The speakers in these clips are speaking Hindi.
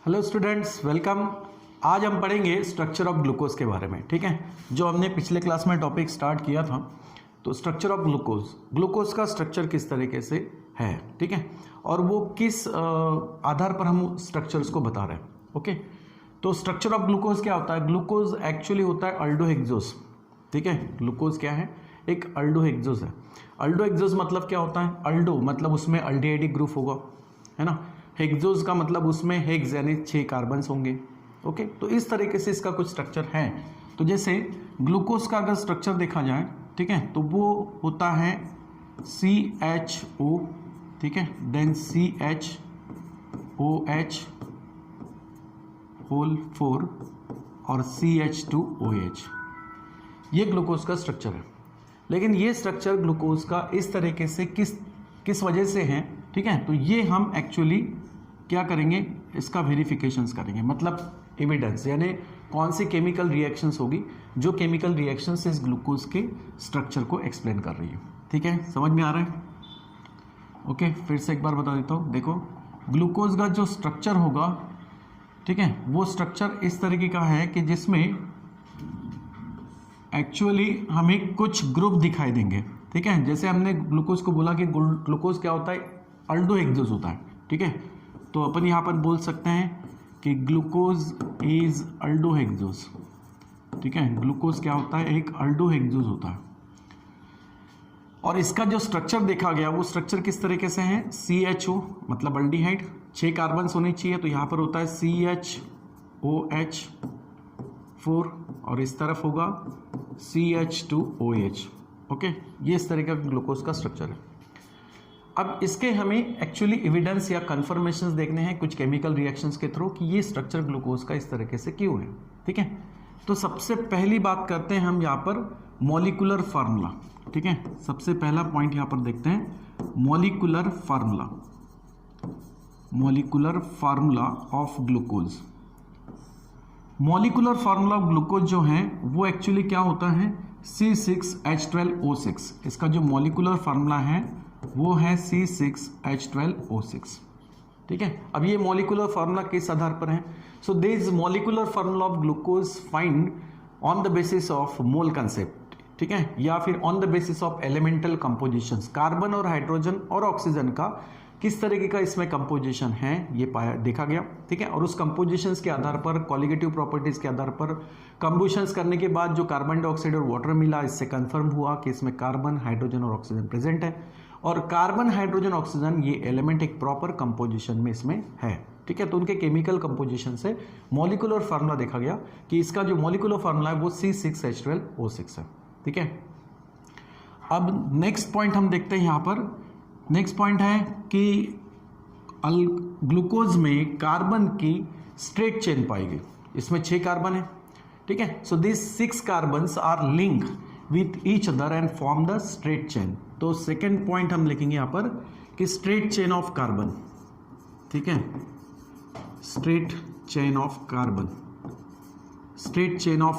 Hello students, welcome. आज हम पढ़ेंगे स्ट्रक्चर ऑफ ग्लूकोज के बारे में। ठीक है, जो हमने पिछले क्लास में टॉपिक स्टार्ट किया था, तो स्ट्रक्चर ऑफ ग्लूकोज का स्ट्रक्चर किस तरीके से है, ठीक है, और वो किस आधार पर हम स्ट्रक्चर्स को बता रहे हैं। ओके, तो स्ट्रक्चर ऑफ ग्लूकोज क्या होता है? ग्लूकोज एक्चुअली होता है अल्डोहेक्सोस। ठीक है, ग्लूकोज क्या है? एक अल्डोहेक्सोस है। अल्डोहेक्सोस मतलब क्या होता है? अल्डो मतलब उसमें अल्डिहाइडिक ग्रुप होगा, है ना। हेक्सोस का मतलब उसमें हेक्स यानी 6 कार्बन्स होंगे। ओके, तो इस तरीके से इसका कुछ स्ट्रक्चर है। तो जैसे ग्लूकोज का अगर स्ट्रक्चर देखा जाए, ठीक है, तो वो होता है CHO, ठीक है, देन CHOH होल 4 और CH2OH। ये ग्लूकोज का स्ट्रक्चर है। लेकिन ये स्ट्रक्चर ग्लूकोज का इस तरीके से किस वजह से है, ठीक है, तो ये हम एक्चुअली क्या करेंगे, इसका वेरिफिकेशंस करेंगे, मतलब एविडेंस, यानी कौन सी केमिकल रिएक्शंस होगी जो केमिकल रिएक्शंस इस ग्लूकोज के स्ट्रक्चर को एक्सप्लेन कर रही है। ठीक है, समझ में आ रहा है? ओके, फिर से एक बार बता देता हूँ। देखो, ग्लूकोज का जो स्ट्रक्चर होगा, ठीक है, वो स्ट्रक्चर इस तरीके का है कि जिसमें एक्चुअली हमें कुछ ग्रुप दिखाई देंगे। ठीक है, जैसे हमने ग्लूकोज को बोला कि ग्लूकोज क्या होता है? अल्डोहेक्सोस होता है। ठीक है, तो अपन यहाँ पर बोल सकते हैं कि ग्लूकोज इज अल्डोहेक्सोस। ठीक है, ग्लूकोज क्या होता है? एक अल्डोहेक्सोस होता है। और इसका जो स्ट्रक्चर देखा गया वो स्ट्रक्चर किस तरीके से है? CHO मतलब अल्डिहाइड, 6 कार्बन्स होने चाहिए, तो यहाँ पर होता है CHOH4 और इस तरफ होगा CH2OH। ओके, ये इस तरह का ग्लूकोज का स्ट्रक्चर है। अब इसके हमें एक्चुअली एविडेंस या कंफर्मेशंस देखने हैं कुछ केमिकल रिएक्शंस के थ्रू कि ये स्ट्रक्चर ग्लूकोज का इस तरीके से क्यों है। ठीक है, तो सबसे पहली बात करते हैं हम यहाँ पर मॉलिक्यूलर फार्मूला। ठीक है, सबसे पहला पॉइंट यहाँ पर देखते हैं molecular formula of glucose. Molecular formula of glucose जो है वो एक्चुअली क्या होता है? C6H12O6। इसका जो मॉलिक्यूलर फार्मूला है वो है C6H12O6। ठीक है, अब ये मॉलिक्यूलर फार्मूला किस आधार पर है? So this molecular formula of glucose find on the basis of mole concept, ठीक है, या फिर on the basis of elemental compositions. Carbon और हाइड्रोजन और ऑक्सीजन का किस तरीके का इसमें कंपोजिशन है ये देखा गया। ठीक है, और उस कंपोजिशंस के आधार पर, कॉलिगेटिव प्रॉपर्टीज के आधार पर कंबुशंस करने के बाद जो कार्बन डाइऑक्साइड और वाटर मिला, इससे कंफर्म हुआ कि इसमें कार्बन, हाइड्रोजन और ऑक्सीजन प्रेजेंट है। और कार्बन, हाइड्रोजन, ऑक्सीजन ये एलिमेंट एक प्रॉपर कंपोजिशन में इसमें है। ठीक है, तो उनके केमिकल कंपोजिशन से मॉलिक्यूलर फार्मूला देखा गया कि इसका जो मॉलिक्यूलर फार्मूला है वो C6H12O6 है। ठीक है, अब नेक्स्ट पॉइंट हम देखते हैं। यहाँ पर नेक्स्ट पॉइंट है कि ग्लूकोज में कार्बन की स्ट्रेट चेन पाई गई। इसमें 6 कार्बन है। ठीक है, so this 6 carbons are link with each other and form the straight chain. तो सेकेंड पॉइंट हम लिखेंगे यहाँ पर कि स्ट्रेट चेन ऑफ कार्बन। ठीक है, straight chain of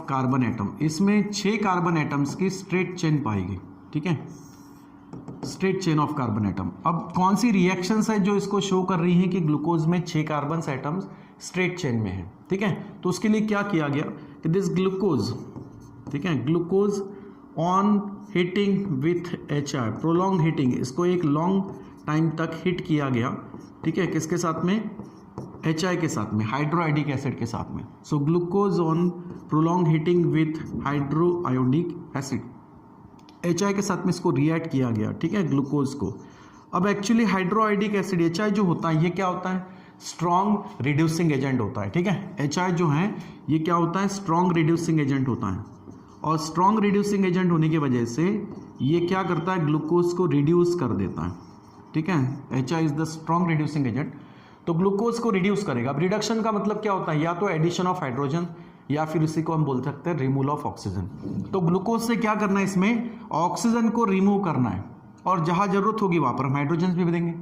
carbon atom. इसमें 6 कार्बन एटम्स की स्ट्रेट चेन पाई गई। ठीक है, straight chain of carbon atom. अब कौन सी रिएक्शंस है जो इसको शो कर रही हैं कि ग्लूकोज में 6 कार्बन एटम्स स्ट्रेट चेन में है? ठीक है, तो उसके लिए क्या किया गया कि दिस ग्लूकोज, ठीक है, glucose on heating with HI, prolong heating, इसको एक लॉन्ग टाइम तक हीट किया गया। ठीक है, किसके साथ में? HI के साथ में, हाइड्रोआयोडिक एसिड के साथ में। So glucose on prolong heating with hydroiodic acid, HI के साथ में इसको रिएक्ट किया गया। ठीक है, ग्लूकोज को। अब एक्चुअली हाइड्रोआयोडिक एसिड HI जो होता है ये क्या होता है? स्ट्रॉन्ग रिड्यूसिंग एजेंट होता है। ठीक है, HI जो है ये क्या होता है? स्ट्रॉन्ग रिड्यूसिंग एजेंट होता है। और स्ट्रॉन्ग रिड्यूसिंग एजेंट होने की वजह से ये क्या करता है? ग्लूकोज को रिड्यूस कर देता है। ठीक है, HI is the strong reducing agent, तो ग्लूकोज को रिड्यूस करेगा। अब रिडक्शन का मतलब क्या होता है? या तो एडिशन ऑफ हाइड्रोजन या फिर उसी को हम बोल सकते हैं रिमूवल ऑफ ऑक्सीजन। तो ग्लूकोज से क्या करना है? इसमें ऑक्सीजन को रिमूव करना है, और जहां जरूरत होगी वहां पर हम हाइड्रोजन भी देंगे।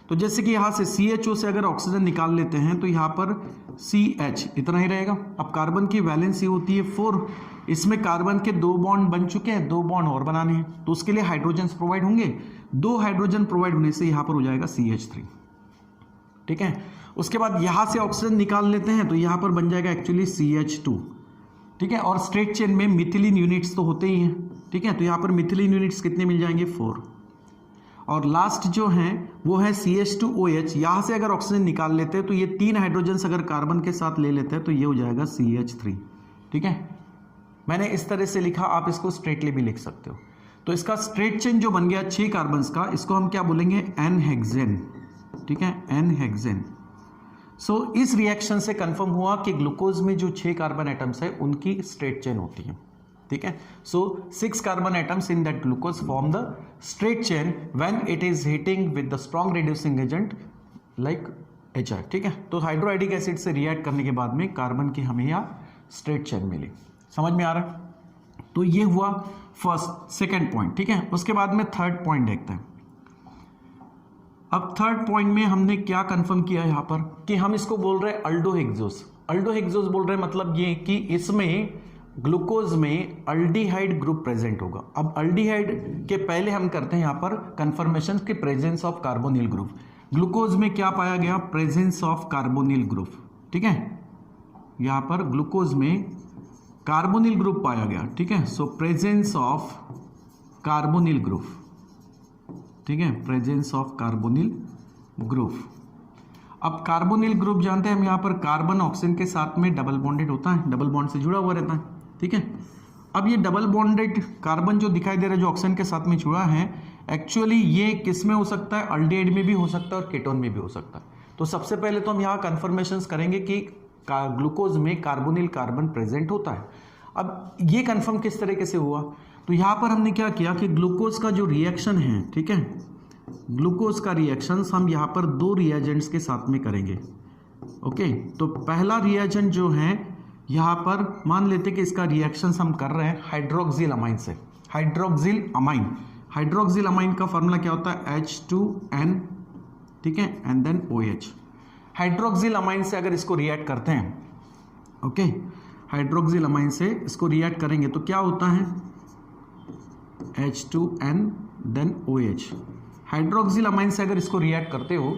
तो जैसे कि यहाँ से CHO से अगर ऑक्सीजन निकाल लेते हैं तो यहाँ पर CH इतना ही रहेगा। अब कार्बन की वैलेंसी होती है 4, इसमें कार्बन के 2 बॉन्ड बन चुके हैं, 2 बॉन्ड और बनाने हैं, तो उसके लिए हाइड्रोजन प्रोवाइड होंगे। 2 हाइड्रोजन प्रोवाइड होने से यहाँ पर हो जाएगा CH3। ठीक है, उसके बाद यहाँ से ऑक्सीजन निकाल लेते हैं तो यहाँ पर बन जाएगा एक्चुअली CH2, ठीक है। और स्ट्रेट चेन में मिथिलीन यूनिट्स तो होते ही हैं, ठीक है। तो यहाँ पर मिथिलीन यूनिट्स कितने मिल जाएंगे 4, और लास्ट जो है वो है CH2OH। यहाँ से अगर ऑक्सीजन निकाल लेते हैं तो ये 3 हाइड्रोजन्स अगर कार्बन के साथ ले लेते हैं तो ये हो जाएगा CH3, ठीक है। मैंने इस तरह से लिखा, आप इसको स्ट्रेटली भी लिख सकते हो। तो इसका स्ट्रेट चेन जो बन गया 6 कार्बन्स का, इसको हम क्या बोलेंगे, एन-हेक्सेन, ठीक है, एन-हेक्सेन। सो इस रिएक्शन से कंफर्म हुआ कि ग्लूकोज में जो 6 कार्बन एटम्स है उनकी स्ट्रेट चेन होती है, ठीक है। सो 6 carbon atoms in that glucose form the straight chain when it is heating with the strong reducing agent like HR, ठीक है। तो हाइड्रोआइडिक एसिड से रिएक्ट करने के बाद में कार्बन की हमें यहाँ स्ट्रेट चेन मिली। समझ में आ रहा है? तो ये हुआ फर्स्ट सेकेंड पॉइंट, ठीक है। उसके बाद में थर्ड पॉइंट देखते हैं। अब थर्ड पॉइंट में हमने क्या कंफर्म किया यहाँ पर कि हम इसको बोल रहे हैं अल्डोहेक्सोस। अल्डोहेक्सोस बोल रहे हैं मतलब ये कि इसमें ग्लूकोज में अल्डिहाइड ग्रुप प्रेजेंट होगा। अब अल्डिहाइड के पहले हम करते हैं यहाँ पर कंफर्मेशन के presence of carbonyl group. Glucose में क्या पाया गया, प्रेजेंस ऑफ कार्बोनिल ग्रुप, ठीक है। यहाँ पर ग्लूकोज में कार्बोनिल ग्रुप पाया गया, ठीक है। सो प्रेजेंस ऑफ कार्बोनिल ग्रुप, ठीक है, प्रेजेंस ऑफ कार्बोनिल ग्रुप। अब कार्बोनिल ग्रुप जानते हैं हम, यहाँ पर कार्बन ऑक्सीजन के साथ में डबल बॉन्डेड होता है, डबल बॉन्ड से जुड़ा हुआ रहता है, ठीक है। अब ये डबल बॉन्डेड कार्बन जो दिखाई दे रहा है जो ऑक्सीजन के साथ में जुड़ा है, एक्चुअली ये किस में हो सकता है, अल्डिहाइड में भी हो सकता है और केटोन में भी हो सकता है। तो सबसे पहले तो हम यहाँ कन्फर्मेशंस करेंगे कि ग्लूकोज में कार्बोनिल कार्बन प्रेजेंट होता है। अब ये कंफर्म किस तरीके से हुआ, तो यहाँ पर हमने क्या किया कि ग्लूकोज का जो रिएक्शन है, ठीक है, ग्लूकोज का रिएक्शन हम यहाँ पर 2 रिएजेंट्स के साथ में करेंगे, ओके। तो पहला रिएजेंट जो है यहाँ पर मान लेते कि इसका रिएक्शन हम कर रहे हैं हाइड्रोक्सिल अमाइन से। हाइड्रोक्सिल अमाइन, हाइड्रोक्सिल अमाइन का फॉर्मूला क्या होता है, H2N, ठीक है, एंड देन OH। हाइड्रोक्सिल अमाइन से अगर इसको रिएक्ट करते हैं, ओके, हाइड्रोक्सिल अमाइन से इसको रिएक्ट करेंगे तो क्या होता है, H2N देन OH। हाइड्रोक्सिल अमाइन से अगर इसको रिएक्ट करते हो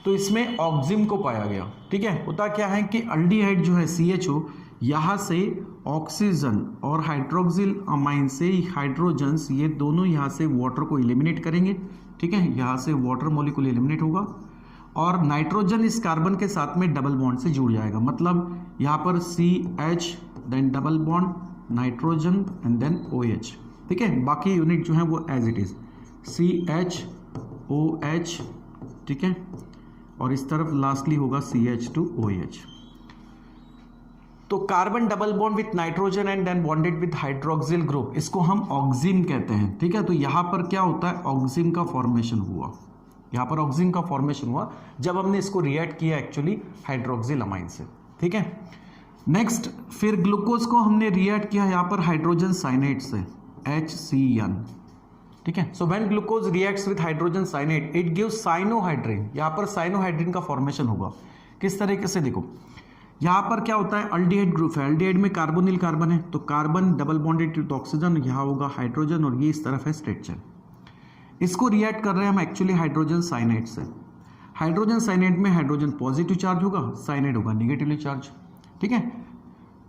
तो इसमें ऑक्सिम को पाया गया, ठीक है। होता क्या है कि अल्डिहाइड जो है CHO, यहाँ से ऑक्सीजन और हाइड्रोक्सिल अमाइन से हाइड्रोजन्स, ये दोनों यहाँ से वाटर को एलिमिनेट करेंगे, ठीक है। यहाँ से वाटर मॉलिक्यूल एलिमिनेट होगा और नाइट्रोजन इस कार्बन के साथ में डबल बॉन्ड से जुड़ जाएगा। मतलब यहाँ पर CH then double bond nitrogen and then OH, ठीक है। बाकी यूनिट जो है वो एज इट इज CHOH, ठीक है, और इस तरफ लास्टली होगा CH2OH। तो carbon double bond with nitrogen and then bonded with hydroxyl group, इसको हम ऑक्सिम कहते हैं, ठीक है। तो यहाँ पर क्या होता है, ऑक्सिम का फॉर्मेशन हुआ, यहाँ पर ऑक्सिम का फॉर्मेशन हुआ जब हमने इसको रिएक्ट किया एक्चुअली हाइड्रोक्सिल अमाइन से, ठीक है। नेक्स्ट फिर ग्लूकोज को हमने रिएक्ट किया यहाँ पर हाइड्रोजन साइनेट से, HCN, ठीक है। So when glucose reacts with hydrogen cyanate it gives cyanohydrin. यहाँ पर साइनोहाइड्रिन का फॉर्मेशन होगा किस तरीके से, देखो यहाँ पर क्या होता है, अल्डिहाइड ग्रुप है, अल्डिहाइड में कार्बोनिल कार्बन है, तो carbon double bonded with oxygen, यहाँ होगा हाइड्रोजन और ये इस तरफ है स्ट्रेट चेन। इसको रिएक्ट कर रहे हैं हम एक्चुअली हाइड्रोजन साइनेट से। हाइड्रोजन साइनेट में हाइड्रोजन पॉजिटिव चार्ज होगा, साइनेट होगा निगेटिवली चार्ज, ठीक है।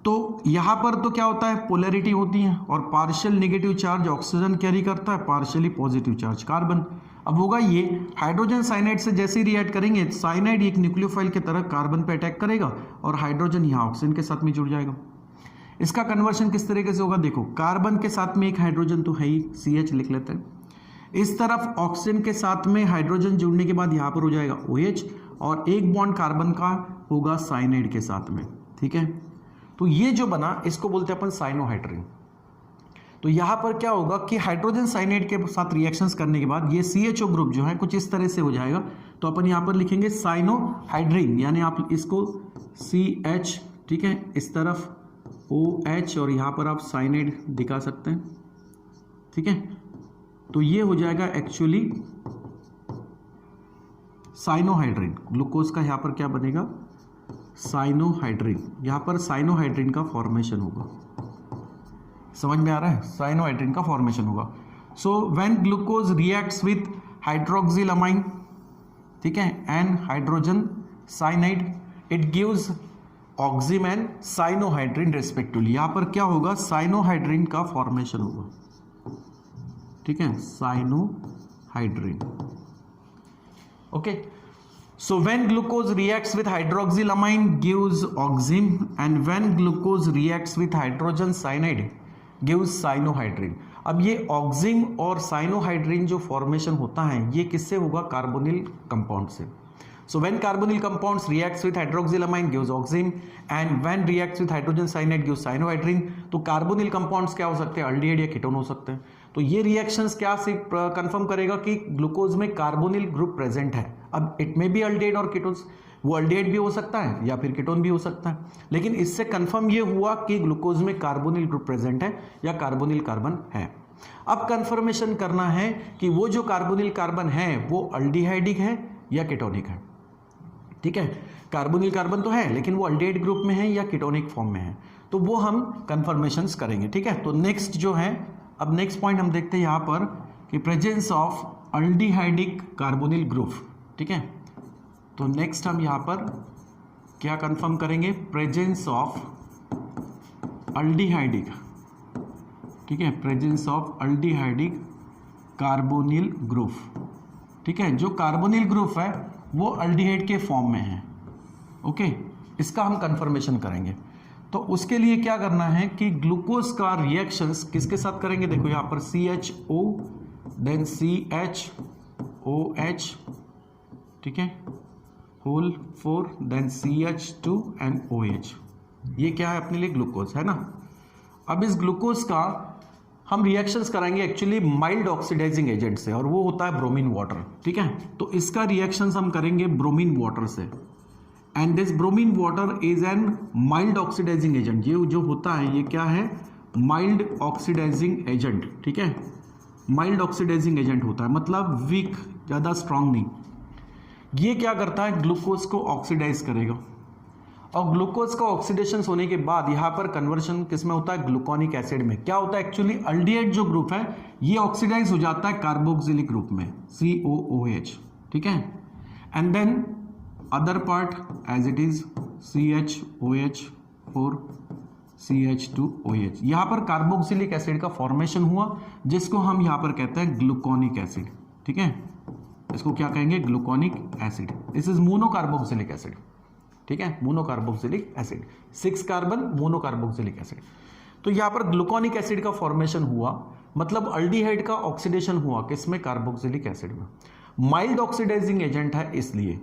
तो यहाँ पर तो क्या होता है, पोलैरिटी होती है और partial negative charge oxygen carry करता है, पार्शियली पॉजिटिव चार्ज कार्बन। अब होगा ये हाइड्रोजन साइनाइड से जैसे ही रिएक्ट करेंगे, साइनाइड एक न्यूक्लियोफाइल की तरह कार्बन पे अटैक करेगा और हाइड्रोजन यहाँ ऑक्सीजन के साथ में जुड़ जाएगा। इसका कन्वर्शन किस तरीके से होगा, देखो कार्बन के साथ में एक हाइड्रोजन तो है ही, CH लिख लेते हैं। इस तरफ ऑक्सीजन के साथ में हाइड्रोजन जुड़ने के बाद यहाँ पर हो जाएगा OH और एक बॉन्ड कार्बन का होगा साइनाइड के साथ में, ठीक है। तो ये जो बना इसको बोलते हैं अपन साइनोहाइड्रिन। तो यहाँ पर क्या होगा कि हाइड्रोजन साइनाइड के साथ रिएक्शंस करने के बाद ये CHO ग्रुप जो है कुछ इस तरह से हो जाएगा। तो अपन यहाँ पर लिखेंगे साइनोहाइड्रिन, यानी आप इसको CH, ठीक है, इस तरफ OH और यहाँ पर आप साइनाइड दिखा सकते हैं, ठीक है। तो ये हो जाएगा एक्चुअली साइनोहाइड्रिन। ग्लूकोज का यहाँ पर क्या बनेगा, साइनोहाइड्रिन। यहाँ पर साइनोहाइड्रिन का फॉर्मेशन होगा, समझ में आ रहा है, साइनोहाइड्रिन का फॉर्मेशन होगा। So when glucose reacts with hydroxyl amine, ठीक है, and hydrogen cyanide, it gives oxime and cyanohydrin respectively. यहां पर क्या होगा, साइनोहाइड्रिन का फॉर्मेशन होगा, ठीक है, cyanohydrin. Okay, so when glucose reacts with hydroxylamine gives oxime and when glucose reacts with hydrogen cyanide gives cyanohydrin। अब ये ऑक्सिम और साइनोहाइड्रिन जो फॉर्मेशन होता है ये किससे होगा, कार्बोनिल कंपाउंड से। So when carbonyl compounds reacts with hydroxylamine gives oxime and when reacts with hydrogen cyanide gives cyanohydrin। तो कार्बोनिल कंपाउंड्स क्या हो सकते हैं, अल्डिहाइड या कीटोन हो सकते हैं। तो ये रिएक्शंस क्या से कंफर्म करेगा कि ग्लूकोज में कार्बोनिल ग्रुप प्रेजेंट है। अब इट में बी अल्डिहाइड और कीटोन्स, वो अल्डिहाइड भी हो सकता है या फिर कीटोन भी हो सकता है, लेकिन इससे कंफर्म ये हुआ कि ग्लूकोज में कार्बोनिल ग्रुप प्रेजेंट है या कार्बोनिल कार्बन है। अब कंफर्मेशन करना है कि वो जो कार्बोनिल कार्बन है वो अल्डिहाइडिक है या कीटोनिक है, ठीक है। कार्बोनिल कार्बन तो है लेकिन वो अल्डिहाइड ग्रुप में है या कीटोनिक फॉर्म में है, तो वो हम कंफर्मेशंस करेंगे, ठीक है। तो नेक्स्ट जो है, अब नेक्स्ट पॉइंट हम देखते हैं यहां पर कि presence of aldehydic carbonyl group, ठीक है। तो नेक्स्ट हम यहां पर क्या कंफर्म करेंगे, प्रेजेंस ऑफ अल्डिहाइडिक, ठीक है, presence of aldehydic carbonyl group, ठीक है। जो कार्बोनिल ग्रुप है वो अल्डिहाइड के फॉर्म में है, ओके, इसका हम कंफर्मेशन करेंगे। तो उसके लिए क्या करना है कि ग्लूकोज का रिएक्शंस किसके साथ करेंगे, देखो यहां पर CHO देन CHOH, ठीक है, whole 4 then CH2 and OH। ये क्या है अपने लिए, ग्लूकोज है ना। अब इस ग्लूकोज का हम रिएक्शंस कराएंगे एक्चुअली माइल्ड ऑक्सीडाइजिंग एजेंट से, और वो होता है ब्रोमीन वाटर, ठीक है। तो इसका रिएक्शंस हम करेंगे ब्रोमीन वाटर से, and this bromine water is an mild oxidizing agent. ये जो होता है ये क्या है, माइल्ड ऑक्सीडाइजिंग एजेंट, ठीक है, माइल्ड ऑक्सीडाइजिंग एजेंट होता है, मतलब वीक, ज्यादा स्ट्रांग नहीं। ये क्या करता है, ग्लूकोज को ऑक्सीडाइज करेगा, और ग्लूकोज का ऑक्सीडेशन होने के बाद यहां पर कन्वर्शन किस में होता है, ग्लूकोनिक एसिड में। क्या होता है एक्चुअली, अल्डिहाइड जो ग्रुप है ये ऑक्सीडाइज हो जाता है कार्बोक्सिलिक ग्रुप में, COOH, ठीक है, and then other part as it is CHOH4 CH2OH। यहां पर कार्बोक्सिलिक एसिड का फॉर्मेशन हुआ जिसको हम यहां पर कहते हैं ग्लूकोनिक एसिड, ठीक है, इसको क्या कहेंगे, gluconic acid. This is monocarboxylic acid, ठीक है, monocarboxylic acid, 6 carbon monocarboxylic acid. तो यहां पर ग्लूकोनिक एसिड का फॉर्मेशन हुआ, मतलब अल्डिहाइड का ऑक्सीडेशन हुआ किसमें, कार्बोक्सिलिक एसिड में। माइल्ड ऑक्सीडाइजिंग एजेंट है इसलिए,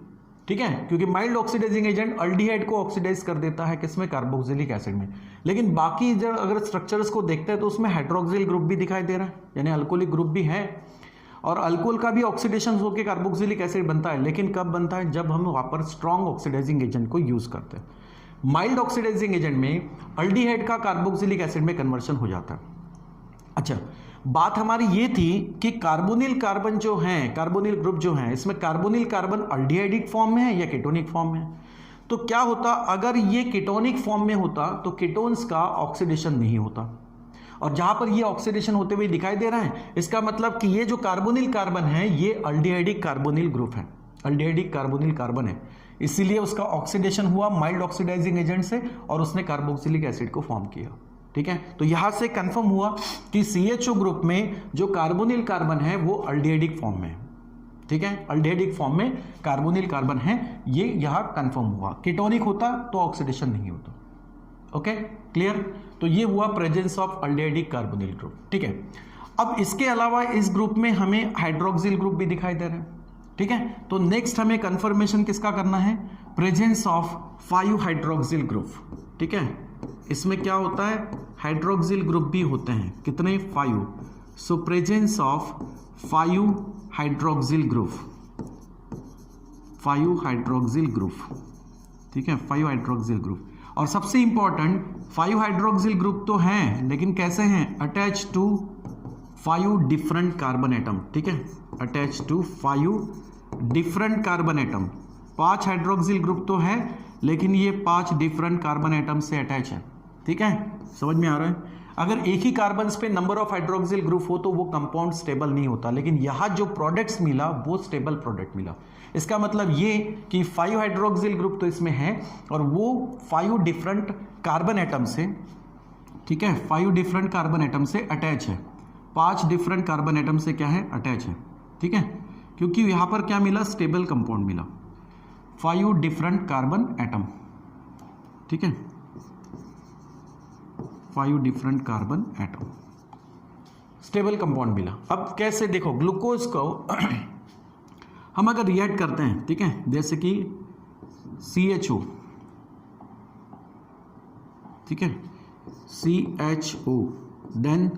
ठीक है, क्योंकि माइल्ड ऑक्सीडाइजिंग एजेंट अल्डिहाइड को ऑक्सीडाइज कर देता है किसमें, कार्बोक्सिलिक एसिड में। लेकिन बाकी जब अगर स्ट्रक्चर्स को देखते हैं तो उसमें हाइड्रोक्सिल ग्रुप भी दिखाई दे रहा है, यानी अल्कोहलिक ग्रुप भी है, और अल्कोहल का भी ऑक्सीडेशन होकर कार्बोक्सिलिक एसिड बनता है, लेकिन कब बनता है, जब हम वहां पर स्ट्रॉन्ग ऑक्सीडाइजिंग एजेंट को यूज करते हैं। माइल्ड ऑक्सीडाइजिंग एजेंट में अल्डिहाइड का कार्बोक्सिलिक एसिड में कन्वर्शन हो जाता है। अच्छा, बात हमारी ये थी कि कार्बोनिल कार्बन जो है, कार्बोनिल ग्रुप जो है, इसमें कार्बोनिल कार्बन अल्डिहाइडिक फॉर्म में है या कीटोनिक फॉर्म में है। तो क्या होता, अगर ये कीटोनिक फॉर्म में होता तो कीटोन्स का ऑक्सीडेशन नहीं होता, और जहां पर ये ऑक्सीडेशन होते हुए दिखाई दे रहा है, इसका मतलब कि ये जो कार्बोनिल कार्बन है ये अल्डिहाइडिक कार्बोनिल ग्रुप है, अल्डिहाइडिक कार्बोनिल कार्बन है, इसीलिए उसका ऑक्सीडेशन हुआ माइल्ड ऑक्सीडाइजिंग एजेंट से और उसने कार्बोक्सिलिक एसिड को फॉर्म किया, ठीक है। तो यहां से कंफर्म हुआ कि CHO ग्रुप में जो कार्बोनिल कार्बन है वो अल्डिहाइडिक फॉर्म में है, ठीक है, अल्डिहाइडिक फॉर्म में कार्बोनिल कार्बन है, ये यहां कंफर्म हुआ। कीटोनिक होता तो ऑक्सीडेशन नहीं होता, ओके, क्लियर। तो ये हुआ presence of aldehydic carbonyl group, ठीक है। अब इसके अलावा इस ग्रुप में हमें हाइड्रोक्सिल ग्रुप भी दिखाई दे रहा है, ठीक है। तो नेक्स्ट हमें कंफर्मेशन किसका करना है, प्रेजेंस ऑफ 5 हाइड्रोक्सिल ग्रुप, ठीक है। इसमें क्या होता है, हाइड्रोक्सिल ग्रुप भी होते हैं, कितने, 5। So presence of 5 hydroxyl group, 5 hydroxyl group, ठीक है, 5 हाइड्रोक्सिल ग्रुप। और सबसे इंपॉर्टेंट 5 हाइड्रोक्सिल ग्रुप तो हैं, लेकिन कैसे हैं, attach to 5 different carbon atom, ठीक है, attach to 5 different carbon atom. 5 hydroxyl group तो है लेकिन ये 5 डिफरेंट कार्बन एटम से अटैच है, ठीक है, समझ में आ रहा है। अगर एक ही कार्बन पे नंबर ऑफ हाइड्रोक्सिल ग्रुप हो तो वो कंपाउंड स्टेबल नहीं होता, लेकिन यहां जो प्रोडक्ट्स मिला वो स्टेबल प्रोडक्ट मिला। इसका मतलब ये कि 5 हाइड्रोक्सिल ग्रुप तो इसमें है और वो 5 डिफरेंट कार्बन एटम से, ठीक है, 5 डिफरेंट कार्बन एटम से अटैच है, 5 डिफरेंट कार्बन एटम से क्या है, अटैच है, ठीक है, क्योंकि यहां पर क्या मिला, स्टेबल कंपाउंड मिला, 5 डिफरेंट कार्बन एटम, ठीक है, 5 different carbon atom, stable compound मिला। अब कैसे, देखो ग्लूकोज को हम अगर रिएक्ट करते हैं, ठीक है, जैसे कि CHO, ठीक है, CHO देन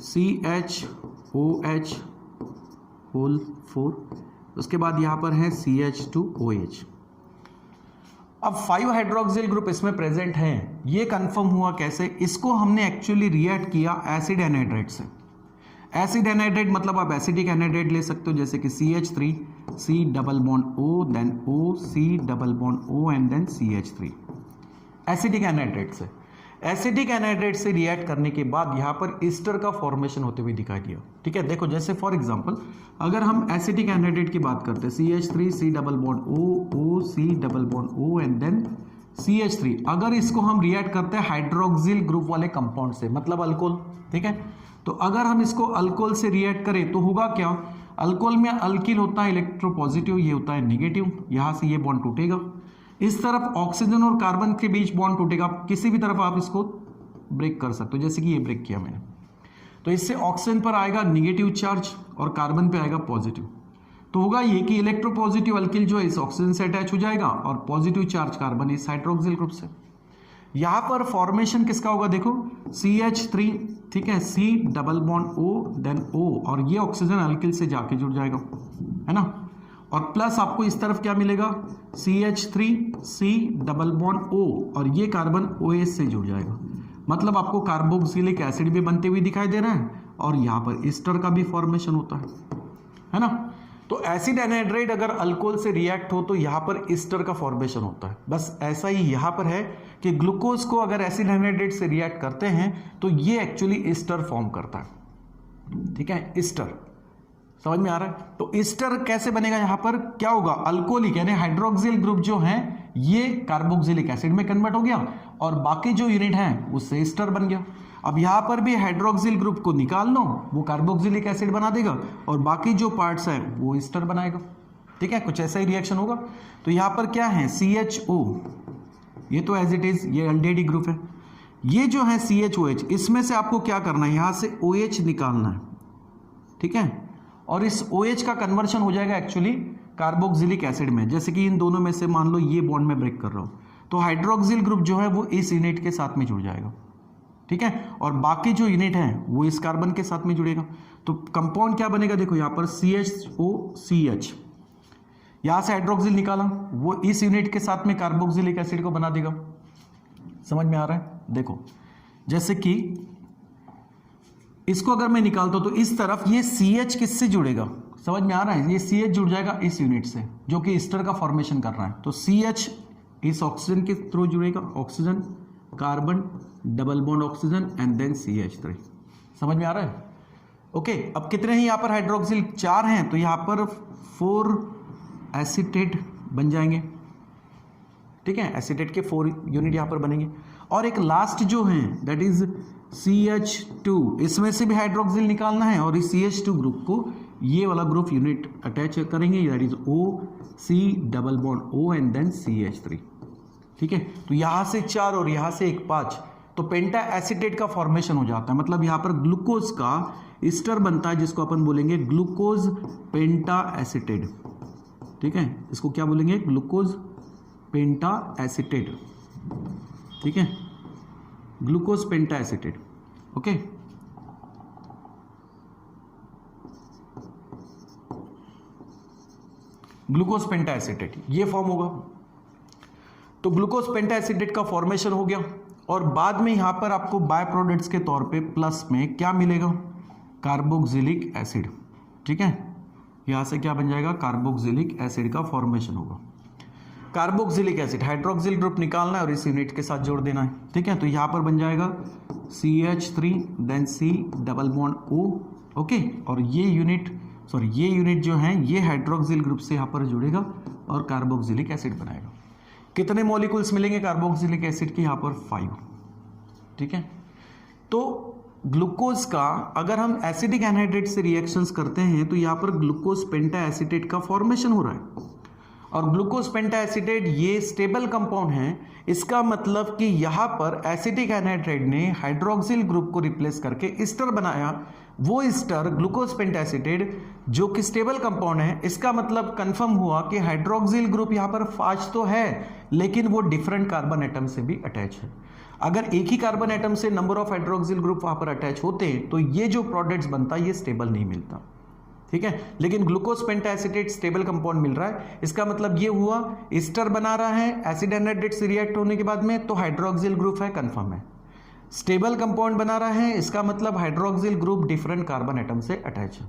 CHOH होल 4, उसके बाद यहां पर है CH2OH। अब 5 हाइड्रोक्सिल ग्रुप इसमें प्रेजेंट हैं, ये कंफर्म हुआ कैसे, इसको हमने एक्चुअली रिएक्ट किया एसिड एनहाइड्रेट से। एसिड एनहाइड्रेट मतलब आप एसिडिक एनहाइड्रेट ले सकते हो, जैसे कि CH3 C double bond O then O C double bond O and then CH3, acidic anhydride से। एसिडिक एनहाइड्रेट से रिएक्ट करने के बाद यहाँ पर ईस्टर का फॉर्मेशन होते हुए दिखाई दिया, ठीक है। देखो जैसे फॉर एग्जांपल अगर हम एसिडिक एनहाइड्रेट की बात करते हैं, CH3 C double bond O O C double bond O and then CH3, अगर इसको हम रिएक्ट करते हैं हाइड्रोक्सिल ग्रुप वाले कंपाउंड से, मतलब अल्कोहल, ठीक है, तो अगर हम इसको अल्कोहल से रिएक्ट करें तो होगा क्या, अल्कोहल में अल्किल होता है इलेक्ट्रोपॉजिटिव, ये होता है नेगेटिव, यहां से ये बॉन्ड टूटेगा, इस तरफ ऑक्सीजन और कार्बन के बीच बॉन्ड टूटेगा, किसी भी तरफ आप इसको ब्रेक कर सकते हो, जैसे कि ये ब्रेक किया मैंने, तो इससे ऑक्सीजन पर आएगा नेगेटिव चार्ज और कार्बन पे आएगा पॉजिटिव, तो होगा ये कि इलेक्ट्रोपॉजिटिव अल्किल जो है इस ऑक्सीजन से अटैच हो जाएगा और पॉजिटिव चार्ज कार्बन इस हाइड्रोक्सिल ग्रुप से। यहां पर फॉर्मेशन किसका होगा, देखो CH3, ठीक है, C double bond O then O और ये ऑक्सीजन अल्किल से जाके जुड़ जाएगा, है ना, और प्लस आपको इस तरफ क्या मिलेगा, CH3 C double bond O और ये कार्बन OH से जुड़ जाएगा, मतलब आपको कार्बोक्सिलिक एसिड भी बनते हुए दिखाई दे रहा है और यहाँ पर ईस्टर का भी फॉर्मेशन होता है ना। तो एसिड एनहाइड्रेट अगर अल्कोहल से रिएक्ट हो तो यहाँ पर ईस्टर का फॉर्मेशन होता है। बस ऐसा ही यहाँ पर है कि ग्लूकोज को अगर एसिड एनहाइड्रेट से रिएक्ट करते हैं तो ये एक्चुअली ईस्टर फॉर्म करता है, ठीक है, ईस्टर, समझ में आ रहा है। तो ईस्टर कैसे बनेगा, यहाँ पर क्या होगा, अल्कोहलिक यानी हाइड्रोक्सिल ग्रुप जो है ये कार्बोक्सिलिक एसिड में कन्वर्ट हो गया और बाकी जो यूनिट है उससे ईस्टर बन गया। अब यहाँ पर भी हाइड्रोक्सिल ग्रुप को निकाल लो, वो कार्बोक्सिलिक एसिड बना देगा और बाकी जो पार्ट्स है वो ईस्टर बनाएगा, ठीक है, कुछ ऐसा ही रिएक्शन होगा। तो यहाँ पर क्या है, CHO, ये तो एज इट इज ये एल्डिहाइड ग्रुप है, ये जो है CHOH, इसमें से आपको क्या करना है, यहाँ से OH निकालना है, ठीक है, और इस OH का कन्वर्शन हो जाएगा एक्चुअली कार्बोक्सिलिक एसिड में, जैसे कि इन दोनों में से मान लो ये बॉन्ड में ब्रेक कर रहा हूँ तो हाइड्रोक्सिल ग्रुप जो है वो इस यूनिट के साथ में जुड़ जाएगा, ठीक है, और बाकी जो यूनिट है वो इस कार्बन के साथ में जुड़ेगा। तो कंपाउंड क्या बनेगा, देखो यहाँ पर CHOCH, यहाँ से हाइड्रोक्सिल निकाला, वो इस यूनिट के साथ में कार्बोक्सिलिक एसिड को बना देगा, समझ में आ रहा है। देखो जैसे कि इसको अगर मैं निकालता हूं तो इस तरफ ये CH किससे जुड़ेगा, समझ में आ रहा है, ये CH जुड़ जाएगा इस यूनिट से जो कि ईस्टर का फॉर्मेशन कर रहा है, तो CH इस ऑक्सीजन के थ्रू जुड़ेगा, oxygen carbon double bond oxygen and then CH3, समझ में आ रहा है। ओके, अब कितने हैं यहाँ पर हाइड्रोक्सिल, 4 हैं, तो यहाँ पर 4 एसीटेट बन जाएंगे, ठीक है, एसीटेट के 4 यूनिट यहाँ पर बनेंगे और एक लास्ट जो है दैट इज CH2, इसमें से भी हाइड्रोक्सिल निकालना है और इस CH2 ग्रुप को ये वाला ग्रुप यूनिट अटैच करेंगे, that is O C double bond O and then CH3, ठीक है। तो यहाँ से 4 और यहाँ से 1 5, तो पेंटा एसीटेट का फॉर्मेशन हो जाता है, मतलब यहाँ पर ग्लूकोज का ईस्टर बनता है जिसको अपन बोलेंगे ग्लूकोज पेंटा एसीटेट, ठीक है, इसको क्या बोलेंगे, ग्लूकोज पेंटा एसीटेट, ठीक है, ग्लूकोज पेंटा एसीटेट, ओके। ग्लूकोज पेंटा एसीटेट ये फॉर्म होगा। तो ग्लूकोज पेंटा एसीटेट का फॉर्मेशन हो गया और बाद में यहां पर आपको बाय प्रोडक्ट्स के तौर पे प्लस में क्या मिलेगा, कार्बोक्सिलिक एसिड, ठीक है, यहां से क्या बन जाएगा, कार्बोक्सिलिक एसिड का फॉर्मेशन होगा। कार्बोक्सिलिक एसिड, हाइड्रोक्सिल ग्रुप निकालना है और इस यूनिट के साथ जोड़ देना है, ठीक है। तो यहाँ पर बन जाएगा CH3 then C double bond O, okay. और ये यूनिट जो है ये हाइड्रोक्सिल ग्रुप से यहाँ पर जुड़ेगा और कार्बोक्सिलिक एसिड बनाएगा। कितने मॉलिक्यूल्स मिलेंगे कार्बोक्सिलिक एसिड के? यहाँ पर 5, ठीक है। तो ग्लूकोज का अगर हम एसिडिक एनहाइड्रेट से रिएक्शंस करते हैं तो यहाँ पर ग्लूकोज पेंटा एसीटेट का फॉर्मेशन हो रहा है, और ग्लूकोज पेंटा एसीटेट ये स्टेबल कंपाउंड है। इसका मतलब कि यहाँ पर एसिडिक एनहाइड्रेट ने हाइड्रोक्सिल ग्रुप को रिप्लेस करके ईस्टर बनाया। वो ईस्टर ग्लूकोज पेंटा एसीटेट जो कि स्टेबल कंपाउंड है, इसका मतलब कंफर्म हुआ कि हाइड्रोक्सिल ग्रुप यहाँ पर 5 तो है लेकिन वो डिफरेंट कार्बन एटम से भी अटैच है। अगर एक ही कार्बन एटम से नंबर ऑफ हाइड्रोक्सिल ग्रुप वहां पर अटैच होते हैं तो ये जो प्रोडक्ट्स बनता है ये स्टेबल नहीं मिलता, ठीक है। लेकिन ग्लूकोज पेंटा एसीटेट स्टेबल कंपाउंड मिल रहा है। इसका मतलब ये हुआ ईस्टर बना रहा है एसिड एनहाइड्रेट से रिएक्ट होने के बाद में, तो हाइड्रोक्सिल ग्रुप है, कंफर्म है। स्टेबल कंपाउंड बना रहा है, इसका मतलब hydroxyl group different carbon atom से अटैच है।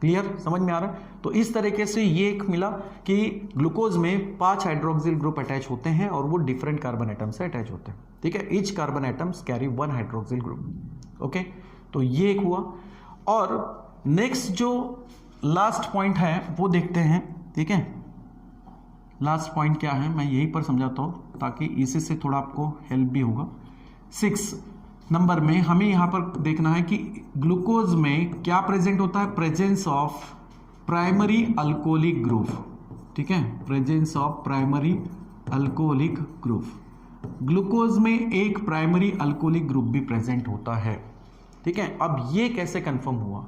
क्लियर, समझ में आ रहा है? तो इस तरीके से ये एक मिला कि ग्लूकोज में 5 हाइड्रोक्सिल ग्रुप अटैच होते हैं और वो डिफरेंट कार्बन एटम से अटैच होते हैं, ठीक है। Each carbon atoms carry 1 hydroxyl group, okay. तो ये एक हुआ। और नेक्स्ट जो लास्ट पॉइंट है वो देखते हैं, ठीक है। लास्ट पॉइंट क्या है मैं यहीं पर समझाता हूं ताकि इसी से थोड़ा आपको हेल्प भी होगा। 6 नंबर में हमें यहां पर देखना है कि ग्लूकोज में क्या प्रेजेंट होता है, presence of primary alcoholic group, ठीक है। Presence of primary alcoholic group, glucose में एक प्राइमरी अल्कोहलिक ग्रुप भी प्रेजेंट होता है, ठीक है। अब ये कैसे कंफर्म हुआ?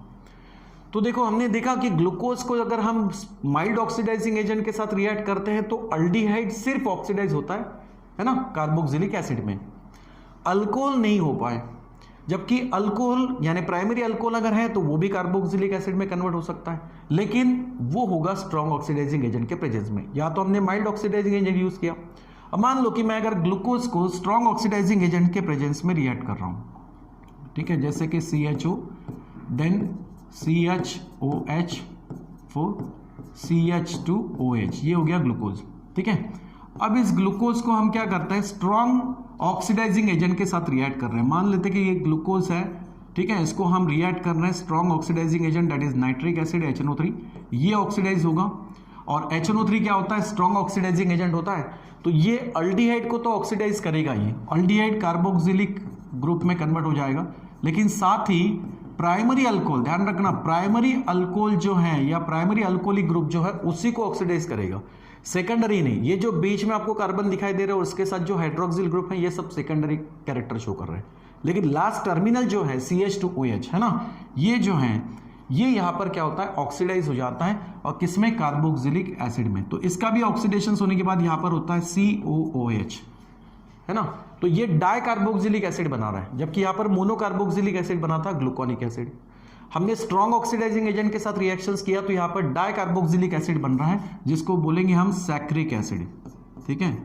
तो देखो हमने देखा कि ग्लूकोज को अगर हम माइल्ड ऑक्सीडाइजिंग एजेंट के साथ रिएक्ट करते हैं तो अल्डिहाइड सिर्फ ऑक्सीडाइज होता है ना, कार्बोक्सिलिक एसिड में अल्कोहल नहीं हो पाए। जबकि अल्कोहल यानी प्राइमरी अल्कोहल अगर है तो वो भी कार्बोक्सिलिक एसिड में कन्वर्ट हो सकता है, लेकिन वो होगा स्ट्रॉन्ग ऑक्सीडाइजिंग एजेंट के प्रेजेंस में। या तो हमने माइल्ड ऑक्सीडाइजिंग एजेंट यूज किया। अब मान लो कि मैं अगर ग्लूकोज को स्ट्रॉन्ग ऑक्सीडाइजिंग एजेंट के प्रेजेंस में रिएक्ट कर रहा हूं, ठीक है, जैसे कि CHO then CHOH for CH2OH, ये हो गया ग्लूकोज, ठीक है। अब इस ग्लूकोज को हम क्या करते हैं, स्ट्रॉन्ग ऑक्सीडाइजिंग एजेंट के साथ रिएक्ट कर रहे हैं। मान लेते हैं कि ये ग्लूकोज है, ठीक है, इसको हम रिएक्ट कर रहे हैं strong oxidizing agent that is nitric acid HNO3, ये ऑक्सीडाइज होगा। और HNO3 क्या होता है, स्ट्रॉन्ग ऑक्सीडाइजिंग एजेंट होता है, तो ये अल्डिहाइड को तो ऑक्सीडाइज करेगा, ये अल्डिहाइड कार्बोक्सिलिक ग्रुप में कन्वर्ट हो जाएगा, लेकिन साथ ही प्राइमरी अल्कोहल, ध्यान रखना, प्राइमरी अल्कोहल जो है या प्राइमरी अल्कोहलिक ग्रुप जो है उसी को ऑक्सीडाइज करेगा, सेकेंडरी नहीं। ये जो बीच में आपको कार्बन दिखाई दे रहा है और उसके साथ जो हाइड्रोक्सिल ग्रुप है ये सब सेकेंडरी कैरेक्टर शो कर रहे हैं, लेकिन लास्ट टर्मिनल जो है CH2OH है ना, ये जो है ये यहां पर क्या होता है, ऑक्सीडाइज हो जाता है, और किसमें, कार्बोक्सिलिक एसिड में। तो इसका भी ऑक्सीडेशन होने के बाद यहां पर होता है COOH, है ना। तो ये डाई कार्बोक्सिलिक एसिड बना रहा है, जबकि यहां पर मोनोकार्बोक्सिलिक एसिड बना था ग्लूकोनिक एसिड। हमने स्ट्रॉन्ग ऑक्सीडाइजिंग एजेंट के साथ रिएक्शंस किया तो यहां पर डाई कार्बोक्सिलिक एसिड बन रहा है, जिसको बोलेंगे हम सैक्रिक एसिड, ठीक है।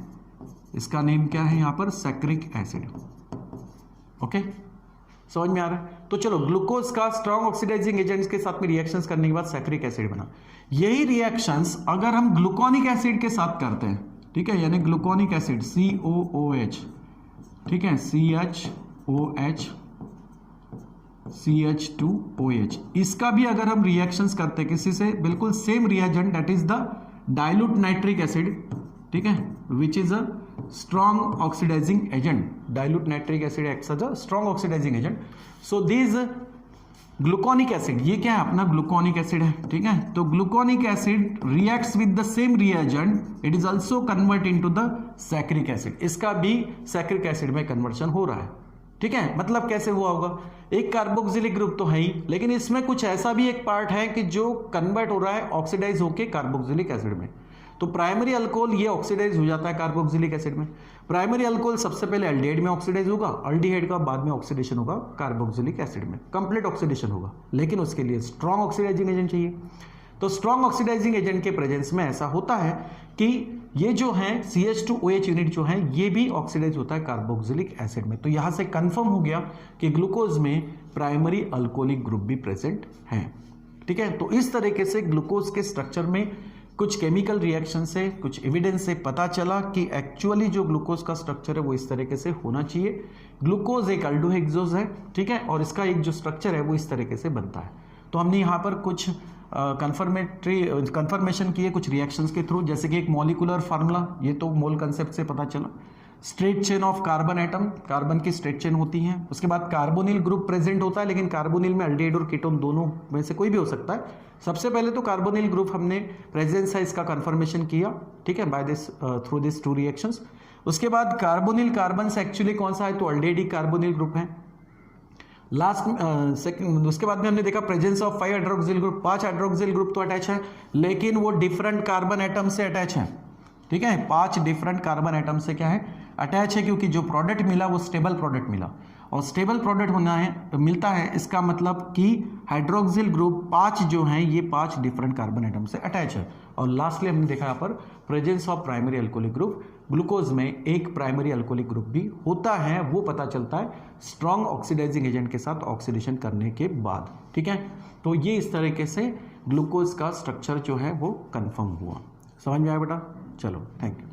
इसका नेम क्या है यहां पर, सैक्रिक एसिड, ओके, समझ में आ रहा है। तो चलो, ग्लूकोज का स्ट्रॉन्ग ऑक्सीडाइजिंग एजेंट्स के साथ में रिएक्शंस करने के बाद सैक्रिक एसिड बना। यही रिएक्शंस अगर हम ग्लूकोनिक एसिड के साथ करते हैं, ठीक है, यानी ग्लूकोनिक एसिड COOH, ठीक है, CHOH CH2OH, इसका भी अगर हम रिएक्शंस करते हैं किसी से, बिल्कुल same reagent that is the dilute nitric acid, ठीक है, which is a strong oxidizing agent. Dilute nitric acid acts as a strong oxidizing agent. So this gluconic acid, ये क्या है अपना, ग्लूकोनिक एसिड है, ठीक है। तो gluconic acid reacts with the same reagent, it is also convert into the saccharic acid, इसका भी सैक्रिक एसिड में कन्वर्शन हो रहा है, ठीक है। मतलब कैसे हुआ होगा, एक कार्बोक्सिलिक ग्रुप तो है ही, लेकिन इसमें कुछ ऐसा भी एक पार्ट है कि जो कन्वर्ट हो रहा है ऑक्सीडाइज होके कार्बोक्सिलिक एसिड में। तो प्राइमरी अल्कोहल ये ऑक्सीडाइज हो जाता है कार्बोक्सिलिक एसिड में। प्राइमरी अल्कोहल सबसे पहले एल्डिहाइड में ऑक्सीडाइज होगा, अल्डिहाइड का बाद में ऑक्सीडेशन होगा कार्बोक्सिलिक एसिड में, कंप्लीट ऑक्सीडेशन होगा, लेकिन उसके लिए स्ट्रॉन्ग ऑक्सीडाइजिंग एजेंट चाहिए। तो स्ट्रॉन्ग ऑक्सीडाइजिंग एजेंट के प्रेजेंस में ऐसा होता है कि ये जो है CH2OH यूनिट जो है ये भी ऑक्सीडाइज होता है कार्बोक्सिलिक एसिड में। तो यहां से कंफर्म हो गया कि ग्लूकोज में प्राइमरी अल्कोहलिक ग्रुप भी प्रेजेंट है, ठीक है। तो इस तरीके से ग्लूकोज के स्ट्रक्चर में कुछ केमिकल रिएक्शन से, कुछ एविडेंस से पता चला कि एक्चुअली जो ग्लूकोज का स्ट्रक्चर है वो इस तरीके से होना चाहिए। ग्लूकोज एक अल्डोहेक्सोज है, ठीक है, और इसका एक जो स्ट्रक्चर है वो इस तरीके से बनता है। तो हमने यहाँ पर कुछ कंफर्मेशन किए कुछ रिएक्शंस के थ्रू, जैसे कि एक मॉलिकुलर फार्मूला, ये तो मोल कंसेप्ट से पता चला। Straight chain of carbon atom, carbon की स्ट्रेट चेन होती है। उसके बाद कार्बोनिल ग्रुप प्रेजेंट होता है, लेकिन कार्बोनिल में अल्डिहाइड और कीटोन दोनों में से कोई भी हो सकता है। सबसे पहले तो कार्बोनिल ग्रुप हमने प्रेजेंस है इसका कंफर्मेशन किया, ठीक है, by this through this two reactions. उसके बाद कार्बोनिल कार्बन से एक्चुअली कौन सा है, तो अल्डिहाइड कार्बोनिल ग्रुप है। लास्ट सेकंड उसके बाद में हमने देखा presence of 5 hydroxyl group, 5 hydroxyl group तो अटैच है, लेकिन वो डिफरेंट कार्बन एटम से अटैच है, ठीक है, 5 डिफरेंट कार्बन एटम से क्या है, अटैच है, क्योंकि जो प्रोडक्ट मिला वो स्टेबल प्रोडक्ट मिला, और स्टेबल प्रोडक्ट होना है मिलता है, इसका मतलब कि हाइड्रोक्सिल ग्रुप 5 जो हैं ये 5 डिफरेंट कार्बन एटम से अटैच है। और लास्टली हमने देखा यहाँ पर presence of primary alcoholic group, glucose में एक प्राइमरी अल्कोहलिक ग्रुप भी होता है, वो पता चलता है स्ट्रॉन्ग ऑक्सीडाइजिंग एजेंट के साथ ऑक्सीडेशन करने के बाद, ठीक है। तो ये इस तरीके से ग्लूकोज का स्ट्रक्चर जो है वो कंफर्म हुआ। समझ में आया बेटा? चलो, थैंक यू।